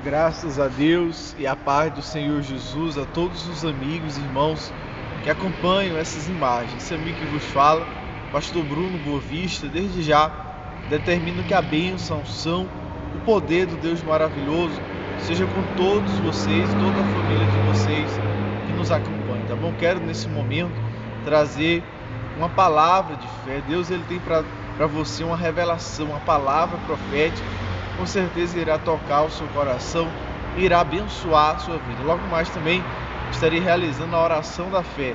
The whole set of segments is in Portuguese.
Graças a Deus e a paz do Senhor Jesus a todos os amigos e irmãos que acompanham essas imagens. Esse amigo que vos fala, Pastor Bruno Boavista, desde já determino que a bênção, a unção, o poder do Deus maravilhoso seja com todos vocês, toda a família de vocês que nos acompanham, tá bom? Quero nesse momento trazer uma palavra de fé. Deus ele tem para você uma revelação, uma palavra profética. Com certeza irá tocar o seu coração, irá abençoar a sua vida. Logo mais também estarei realizando a oração da fé,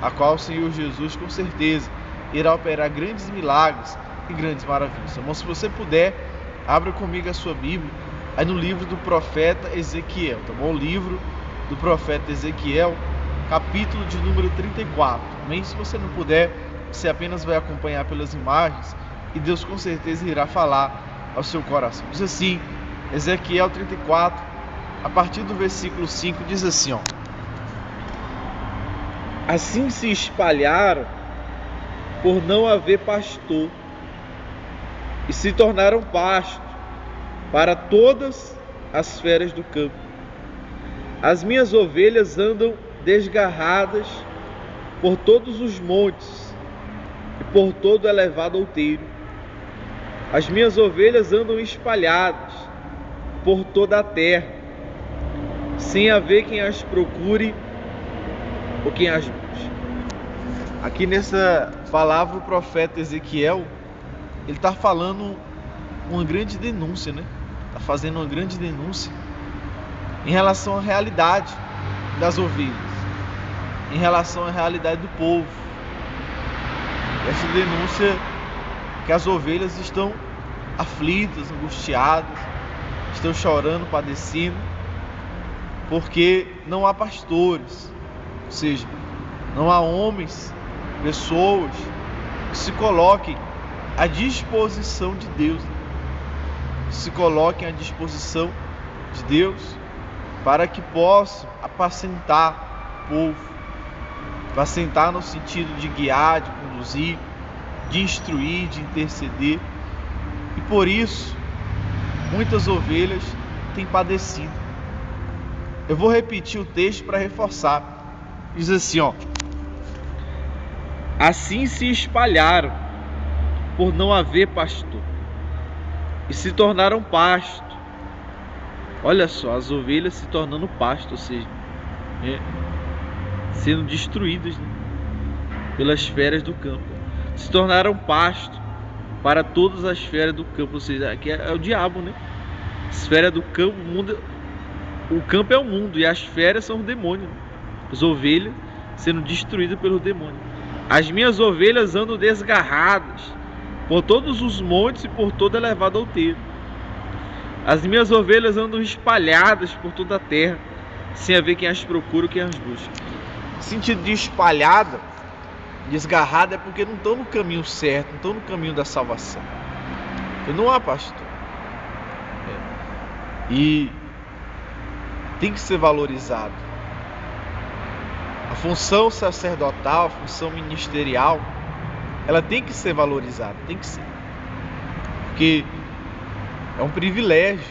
a qual o Senhor Jesus com certeza irá operar grandes milagres e grandes maravilhas. Então, se você puder, abra comigo a sua Bíblia, aí no livro do profeta Ezequiel, tá bom? O livro do profeta Ezequiel, capítulo de número 34. Amém? Se você não puder, você apenas vai acompanhar pelas imagens e Deus com certeza irá falar ao seu coração. Diz assim, Ezequiel 34, a partir do versículo 5, diz assim, assim se espalharam por não haver pastor e se tornaram pasto para todas as feras do campo. As minhas ovelhas andam desgarradas por todos os montes e por todo elevado outeiro. As minhas ovelhas andam espalhadas por toda a terra, sem haver quem as procure ou quem as busque. Aqui nessa palavra o profeta Ezequiel, ele está falando uma grande denúncia, né? Está fazendo uma grande denúncia em relação à realidade das ovelhas, em relação à realidade do povo. Essa denúncia que as ovelhas estão aflitas, angustiadas, estão chorando, padecendo, porque não há pastores, ou seja, não há homens, pessoas que se coloquem à disposição de Deus, que se coloquem à disposição de Deus para que possam apacentar o povo, apacentar no sentido de guiar, de conduzir, de instruir, de interceder. E por isso, muitas ovelhas têm padecido. Eu vou repetir o texto para reforçar. Diz assim, assim se espalharam por não haver pastor e se tornaram pasto. Olha só, as ovelhas se tornando pasto, ou seja, sendo destruídas, né, pelas feras do campo. Se tornaram pasto para todas as feras do campo, ou seja, aqui é o diabo, né? As feras do campo, o campo é o mundo e as feras são os demônios, né? As ovelhas sendo destruídas pelos demônios. As minhas ovelhas andam desgarradas por todos os montes e por todo elevado outeiro. As minhas ovelhas andam espalhadas por toda a terra, sem haver quem as procure ou quem as busque. O sentido de espalhada, desgarrada, é porque não estão no caminho certo, não estão no caminho da salvação. Porque não há pastor. E tem que ser valorizado. A função sacerdotal, a função ministerial, ela tem que ser valorizada, tem que ser. Porque é um privilégio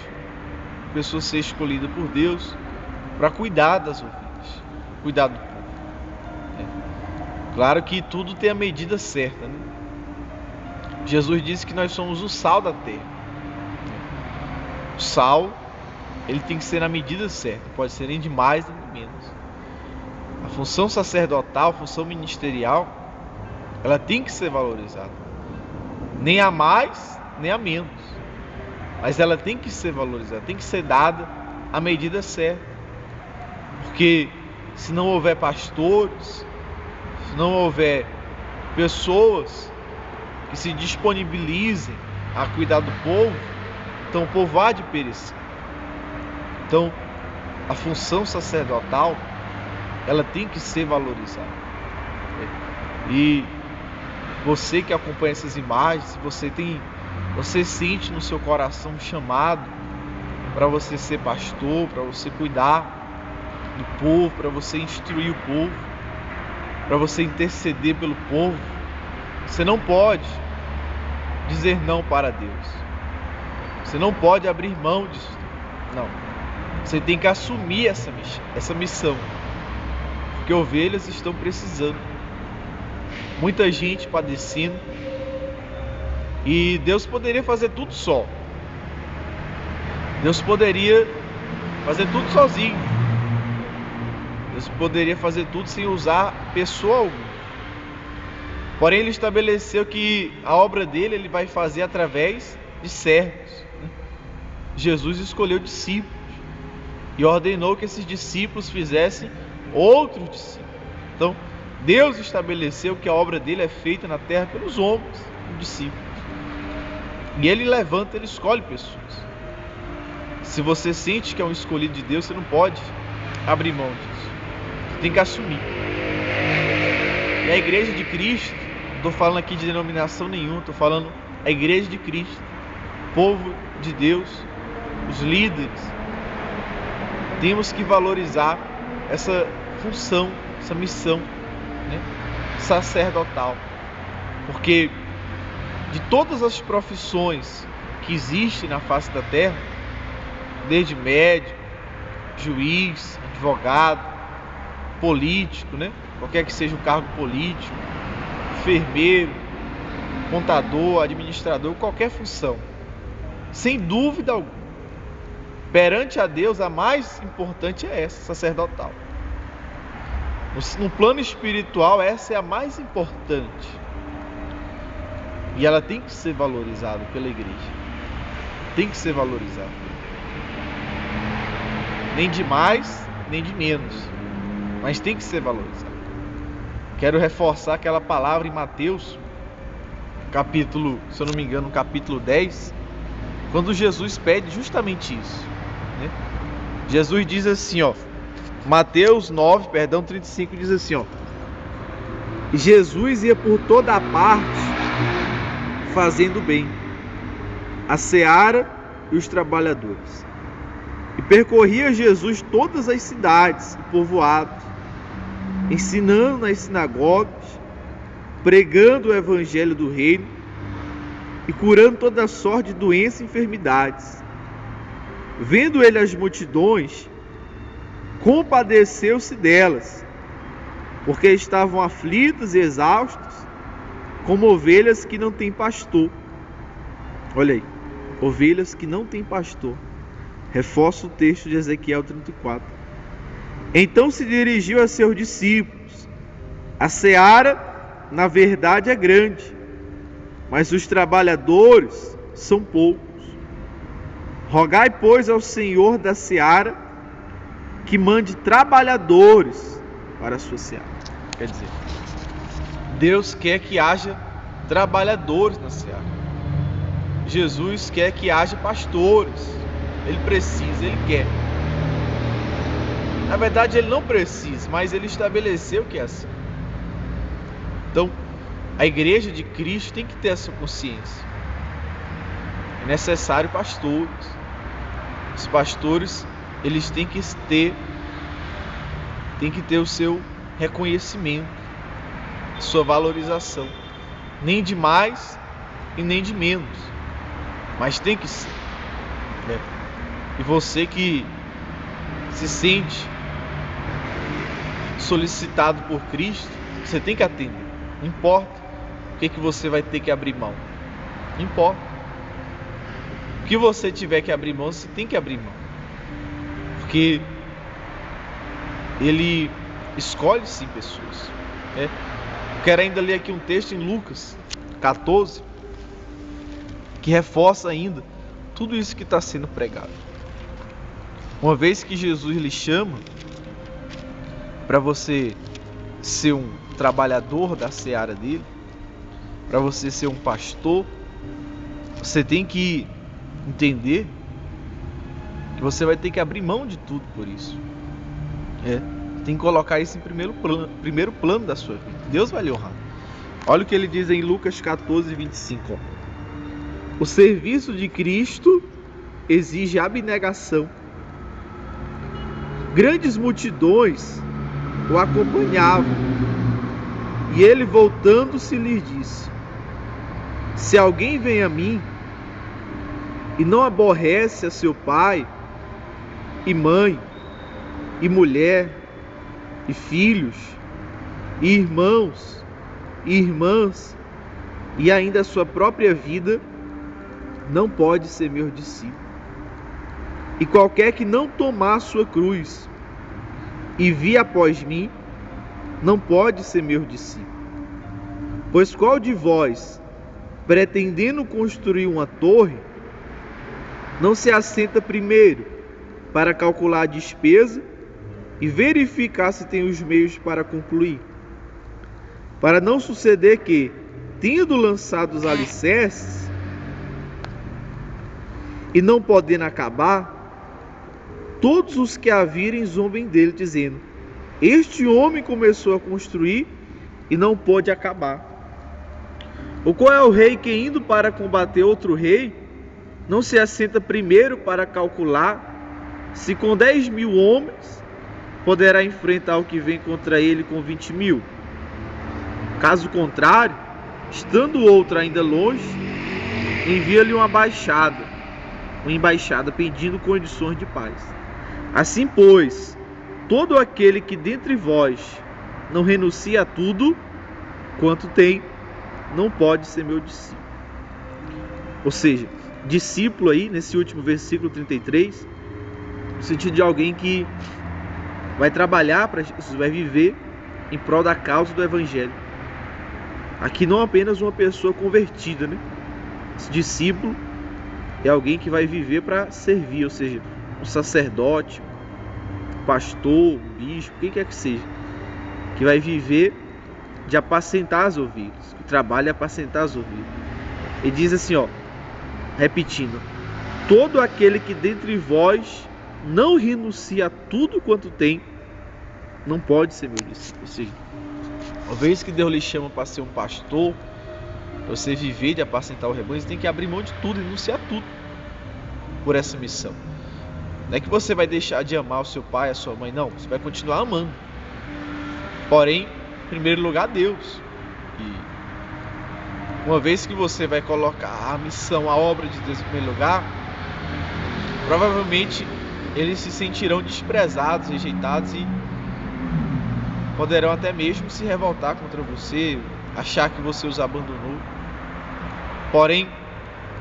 a pessoa ser escolhida por Deus para cuidar das ovelhas, cuidar do povo. Claro que tudo tem a medida certa, né? Jesus disse que nós somos o sal da terra. O sal, ele tem que ser na medida certa, não pode ser nem de mais nem de menos. A função sacerdotal, a função ministerial, ela tem que ser valorizada. Nem a mais, nem a menos. Mas ela tem que ser valorizada, tem que ser dada à medida certa. Porque se não houver pastores, se não houver pessoas que se disponibilizem a cuidar do povo, então o povo há de perecer. Então, a função sacerdotal, ela tem que ser valorizada. E você que acompanha essas imagens, você sente no seu coração um chamado para você ser pastor, para você cuidar do povo, para você instruir o povo, para você interceder pelo povo, você não pode dizer não para Deus. Você não pode abrir mão disso. Não. Você tem que assumir essa missão, porque ovelhas estão precisando. Muita gente padecendo, e Deus poderia fazer tudo só. Deus poderia fazer tudo sozinho. Deus poderia fazer tudo sem usar pessoa alguma. Porém, Ele estabeleceu que a obra dele Ele vai fazer através de servos. Jesus escolheu discípulos e ordenou que esses discípulos fizessem outros discípulos. Então, Deus estabeleceu que a obra dele é feita na terra pelos homens, os discípulos. E Ele levanta, Ele escolhe pessoas. Se você sente que é um escolhido de Deus, você não pode abrir mão disso. Você tem que assumir. E a igreja de Cristo, não estou falando aqui de denominação nenhuma, estou falando a igreja de Cristo, o povo de Deus, os líderes. Temos que valorizar essa função, essa missão, sacerdotal. Porque de todas as profissões que existem na face da terra, desde médico, juiz, advogado, político, qualquer que seja o cargo político, enfermeiro, contador, administrador, qualquer função, sem dúvida alguma, perante a Deus a mais importante é essa, sacerdotal. No plano espiritual, essa é a mais importante, e ela tem que ser valorizada pela igreja, tem que ser valorizada. Nem de mais, nem de menos, mas tem que ser valorizado. Quero reforçar aquela palavra em Mateus, capítulo, se eu não me engano, capítulo 10, quando Jesus pede justamente isso. Jesus diz assim, Mateus 9, 35, diz assim, Jesus ia por toda a parte fazendo bem, a seara e os trabalhadores. E percorria Jesus todas as cidades e povoados, ensinando nas sinagogas, pregando o evangelho do reino e curando toda sorte de doenças e enfermidades. Vendo ele as multidões, compadeceu-se delas, porque estavam aflitas e exaustas, como ovelhas que não têm pastor. Olha aí, ovelhas que não têm pastor. Reforça o texto de Ezequiel 34. Então se dirigiu a seus discípulos: a seara, na verdade, é grande, mas os trabalhadores são poucos. Rogai, pois, ao Senhor da seara que mande trabalhadores para a sua seara. Quer dizer, Deus quer que haja trabalhadores na seara. Jesus quer que haja pastores. Ele precisa, Ele quer. Na verdade, Ele não precisa, mas Ele estabeleceu que é assim. Então, a igreja de Cristo tem que ter essa consciência. É necessário pastores. Os pastores, eles têm que ter o seu reconhecimento, sua valorização. Nem de mais e nem de menos. Mas tem que ser. E você que se sente solicitado por Cristo, você tem que atender. Não importa o que você vai ter que abrir mão. Não importa. O que você tiver que abrir mão, você tem que abrir mão. Porque Ele escolhe sim pessoas. Eu quero ainda ler aqui um texto em Lucas 14, que reforça ainda tudo isso que está sendo pregado. Uma vez que Jesus lhe chama para você ser um trabalhador da seara dele, para você ser um pastor, você tem que entender que você vai ter que abrir mão de tudo por isso. Tem que colocar isso em primeiro plano da sua vida. Deus vai lhe honrar. Olha o que ele diz em Lucas 14, 25. O serviço de Cristo exige abnegação. Grandes multidões o acompanhavam, e ele, voltando-se, lhes disse: se alguém vem a mim e não aborrece a seu pai e mãe, e mulher, e filhos, e irmãos, e irmãs, e ainda a sua própria vida, não pode ser meu discípulo. E qualquer que não tomar a sua cruz e vir após mim, não pode ser meu discípulo. Pois qual de vós, pretendendo construir uma torre, não se assenta primeiro para calcular a despesa e verificar se tem os meios para concluir? Para não suceder que, tendo lançado os alicerces e não podendo acabar, todos os que a virem zombem dele, dizendo: este homem começou a construir e não pôde acabar. Ou qual é o rei que, indo para combater outro rei, não se assenta primeiro para calcular se com 10.000 homens poderá enfrentar o que vem contra ele com 20.000? Caso contrário, estando outro ainda longe, envia-lhe uma embaixada pedindo condições de paz. Assim, pois, todo aquele que dentre vós não renuncia a tudo quanto tem, não pode ser meu discípulo. Ou seja, discípulo aí, nesse último versículo 33, no sentido de alguém que vai trabalhar para Jesus, vai viver em prol da causa do Evangelho. Aqui não apenas uma pessoa convertida, né? Esse discípulo é alguém que vai viver para servir, ou seja, um sacerdote, um pastor, um bispo, quem quer que seja, que vai viver de apacentar as ovelhas, que trabalha apacentar as ovelhas. Ele diz assim, repetindo: todo aquele que dentre vós não renuncia a tudo quanto tem, não pode ser meu discípulo. Ou seja, uma vez que Deus lhe chama para ser um pastor, para você viver de apacentar o rebanho, você tem que abrir mão de tudo, renunciar tudo por essa missão. Não é que você vai deixar de amar o seu pai, a sua mãe, não, você vai continuar amando. Porém, em primeiro lugar, Deus. E uma vez que você vai colocar a missão, a obra de Deus em primeiro lugar, provavelmente eles se sentirão desprezados, rejeitados e poderão até mesmo se revoltar contra você, achar que você os abandonou. Porém,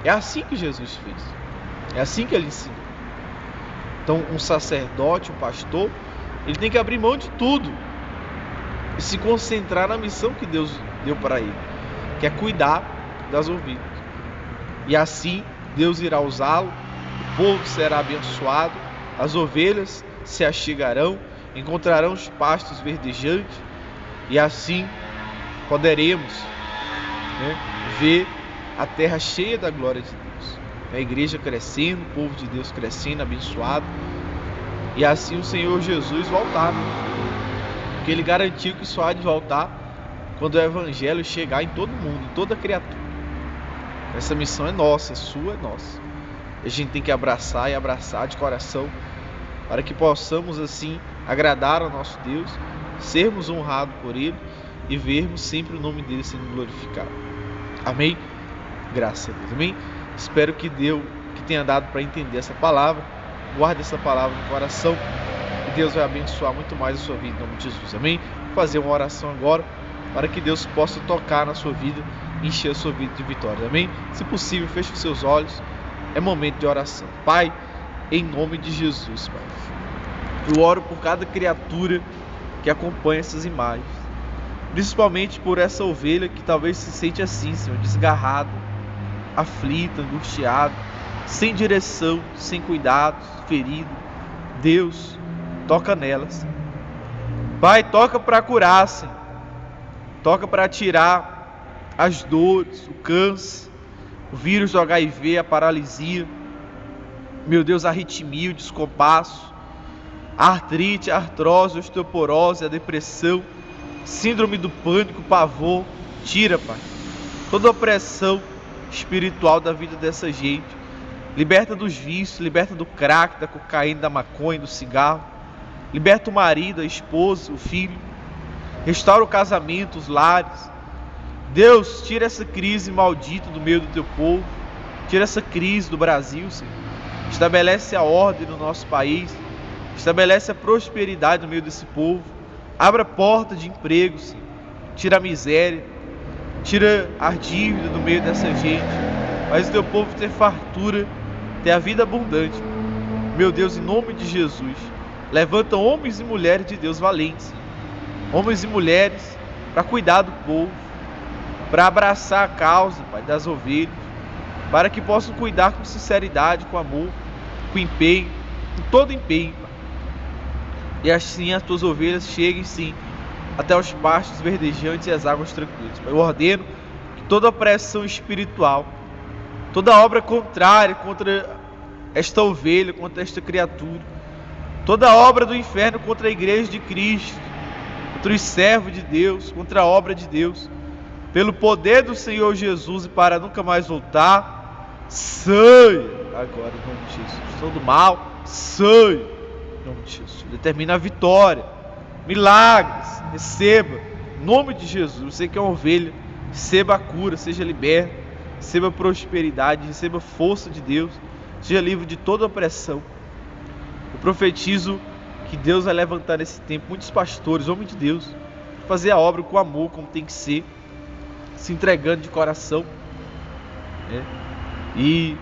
é assim que Jesus fez. É assim que ele ensinou. Então, um sacerdote, um pastor, ele tem que abrir mão de tudo e se concentrar na missão que Deus deu para ele, que é cuidar das ovelhas. E assim, Deus irá usá-lo, o povo será abençoado, as ovelhas se achegarão, encontrarão os pastos verdejantes, e assim poderemos, ver a terra cheia da glória de Deus, a igreja crescendo, o povo de Deus crescendo, abençoado, e assim o Senhor Jesus voltar, porque Ele garantiu que só há de voltar quando o Evangelho chegar em todo mundo, em toda criatura. Essa missão é nossa, é sua, é nossa. A gente tem que abraçar e abraçar de coração, para que possamos assim agradar ao nosso Deus, sermos honrados por Ele e vermos sempre o nome dele sendo glorificado. Amém? Graças a Deus. Amém? Espero que tenha dado para entender essa palavra. Guarde essa palavra no coração e Deus vai abençoar muito mais a sua vida em nome de Jesus. Amém? Vou fazer uma oração agora para que Deus possa tocar na sua vida e encher a sua vida de vitória. Amém? Se possível, feche os seus olhos. É momento de oração. Pai, em nome de Jesus, Pai, eu oro por cada criatura que acompanha essas imagens, principalmente por essa ovelha que talvez se sente assim, Senhor, desgarrada, aflita, angustiada, sem direção, sem cuidados, ferida. Deus, toca nelas. Pai, toca para curar, Senhor. Toca para tirar as dores, o câncer, o vírus do HIV, a paralisia, meu Deus, a arritmia, o descompasso, a artrite, a artrose, a osteoporose, a depressão, síndrome do pânico, pavor. Tira, Pai, toda a opressão espiritual da vida dessa gente. Liberta dos vícios, liberta do crack, da cocaína, da maconha, do cigarro. Liberta o marido, a esposa, o filho. Restaura o casamento, os lares. Deus, tira essa crise maldita do meio do teu povo. Tira essa crise do Brasil, Senhor. Estabelece a ordem no nosso país. Estabelece a prosperidade no meio desse povo. Abra porta de emprego, Senhor. Tira a miséria. Tira a dívida do meio dessa gente. Faz o teu povo ter fartura, ter a vida abundante. Meu Deus, em nome de Jesus, levanta homens e mulheres de Deus valentes. Homens e mulheres para cuidar do povo, para abraçar a causa, Pai, das ovelhas, para que possam cuidar com sinceridade, com amor, com empenho, com todo empenho, Pai. E assim as tuas ovelhas cheguem, sim, até os pastos verdejantes e as águas tranquilas. Pai, eu ordeno que toda opressão espiritual, toda obra contrária contra esta ovelha, contra esta criatura, toda obra do inferno contra a igreja de Cristo, contra os servos de Deus, contra a obra de Deus, pelo poder do Senhor Jesus e para nunca mais voltar, saia agora em nome de Jesus. Todo mal, saia em nome de Jesus. Determina a vitória, milagres, receba em nome de Jesus. Você que é uma ovelha, receba a cura, seja liberto, receba prosperidade, receba força de Deus, seja livre de toda opressão. Eu profetizo que Deus vai levantar nesse tempo muitos pastores, homens de Deus, fazer a obra com amor, como tem que ser, se entregando de coração, né? E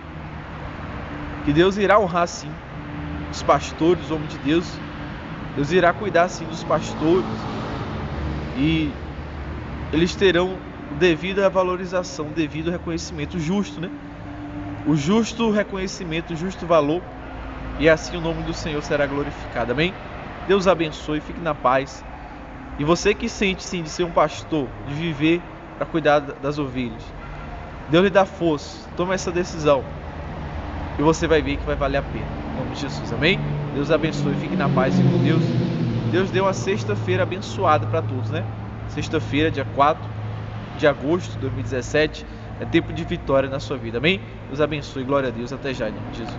que Deus irá honrar sim os pastores, os homens de Deus. Deus irá cuidar sim dos pastores e eles terão o devido à valorização, o devido reconhecimento justo, né? O justo reconhecimento, o justo valor, e assim o nome do Senhor será glorificado. Amém? Deus abençoe, fique na paz. E você que sente sim de ser um pastor, de viver para cuidar das ovelhas, Deus lhe dá força, toma essa decisão e você vai ver que vai valer a pena. Em nome de Jesus, amém? Deus abençoe, fique na paz e com Deus. Deus deu uma sexta-feira abençoada para todos, né? Sexta-feira, dia 4 de agosto de 2017, é tempo de vitória na sua vida, amém? Deus abençoe, glória a Deus, até já, em nome de Jesus.